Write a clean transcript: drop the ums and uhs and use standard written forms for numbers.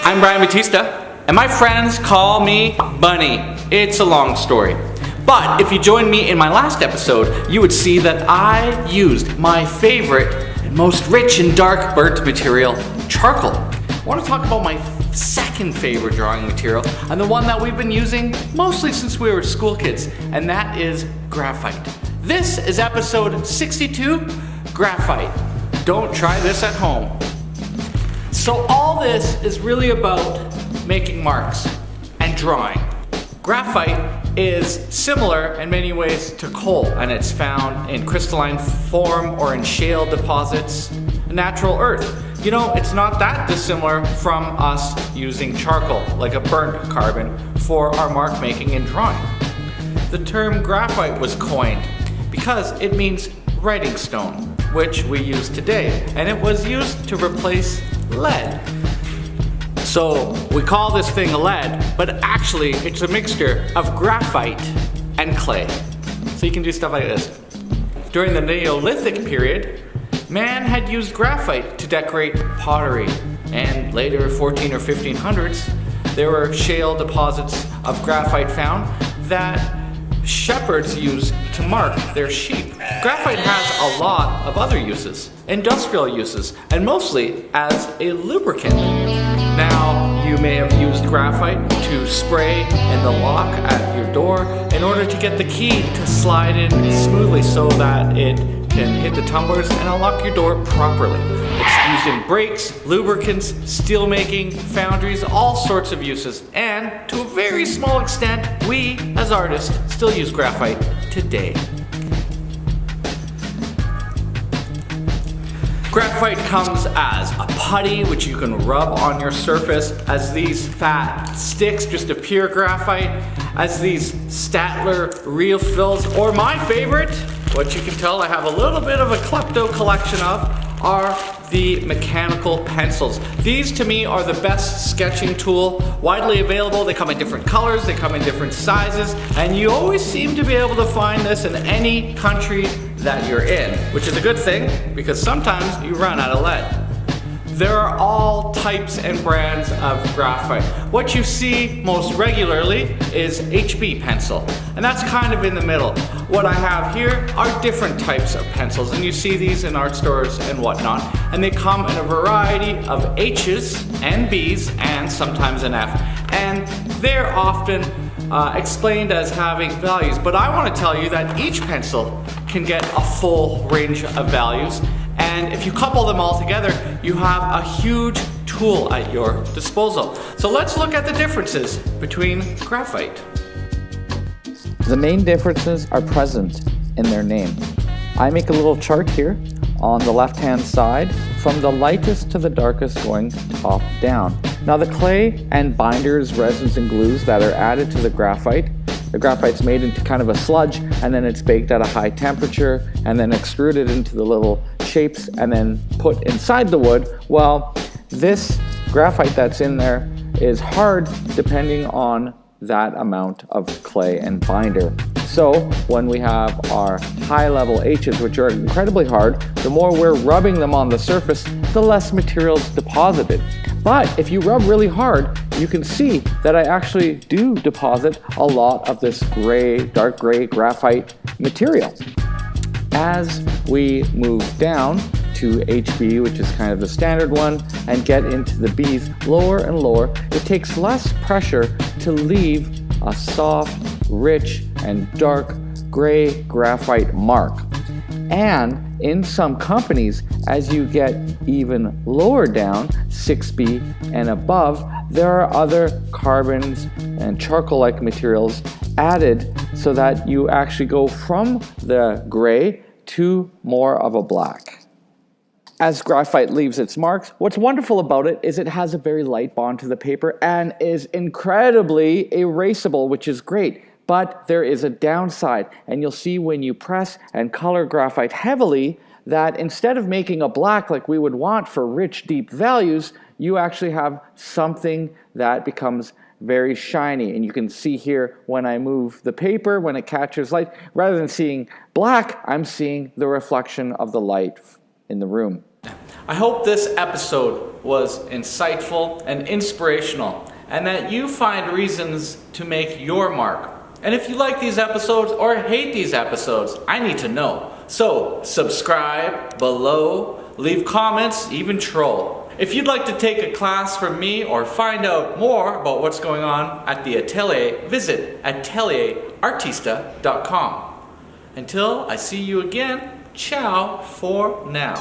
I'm Batista, and my friends call me Bunny. It's a long story. But if you joined me in my last episode, you would see that I used my favorite and most rich and dark burnt material, charcoal. I want to talk about my second favorite drawing material, and the one that we've been using mostly since we were school kids, and that is graphite. This is episode 62, Graphite. Don't try this at home. So all this is really about making marks and drawing. Graphite is similar in many ways to coal, and it's found in crystalline form or in shale deposits, natural earth. You know, it's not that dissimilar from us using charcoal, like a burnt carbon, for our mark making and drawing. The term graphite was coined because it means writing stone, which we use today, and it was used to replace lead. So we call this thing lead, but actually it's a mixture of graphite and clay. So you can do stuff like this. During the Neolithic period, man had used graphite to decorate pottery, and later 14 or 1500s, there were shale deposits of graphite found that shepherds used to mark their sheep. Graphite has a lot of other uses, industrial uses, and mostly as a lubricant. Now, you may have used graphite to spray in the lock at your door in order to get the key to slide in smoothly so that it can hit the tumblers and unlock your door properly. It's used in brakes, lubricants, steel making, foundries, all sorts of uses. And to a very small extent, we as artists still use graphite today. Graphite comes as a putty, which you can rub on your surface, as these fat sticks, just of pure graphite, as these Statler real fills, or my favorite, what you can tell I have a little bit of a klepto collection of, are the mechanical pencils. These to me are the best sketching tool, widely available. They come in different colors, they come in different sizes, and you always seem to be able to find this in any country that you're in, which is a good thing because sometimes you run out of lead. There are all types and brands of graphite. What you see most regularly is HB pencil, and that's kind of in the middle. What I have here are different types of pencils, and you see these in art stores and whatnot, and they come in a variety of H's and B's and sometimes an F, and they're often explained as having values, but I want to tell you that each pencil can get a full range of values, and if you couple them all together, you have a huge tool at your disposal. So let's look at the differences between graphite. The main differences are present in their name. I make a little chart here on the left-hand side from the lightest to the darkest going top down. Now the clay and binders, resins and glues that are added to the graphite's made into kind of a sludge, and then it's baked at a high temperature and then extruded into the little shapes and then put inside the wood. Well, this graphite that's in there is hard depending on that amount of clay and binder. So when we have our high level H's, which are incredibly hard, the more we're rubbing them on the surface, the less material is deposited. But if you rub really hard, you can see that I actually do deposit a lot of this gray, dark gray graphite material. As we move down to HB, which is kind of the standard one, and get into the B's lower and lower, it takes less pressure to leave a soft, rich, and dark gray graphite mark. And in some companies, as you get even lower down, 6B and above, there are other carbons and charcoal-like materials added so that you actually go from the gray to more of a black. As graphite leaves its marks, what's wonderful about it is it has a very light bond to the paper and is incredibly erasable, which is great. But there is a downside, and you'll see when you press and color graphite heavily that instead of making a black like we would want for rich, deep values, you actually have something that becomes very shiny. And you can see here when I move the paper, when it catches light, rather than seeing black, I'm seeing the reflection of the light in the room. I hope this episode was insightful and inspirational, and that you find reasons to make your mark. And if you like these episodes or hate these episodes, I need to know. So subscribe below, leave comments, even troll. If you'd like to take a class from me or find out more about what's going on at the atelier, visit atelierartista.com. Until I see you again, ciao for now.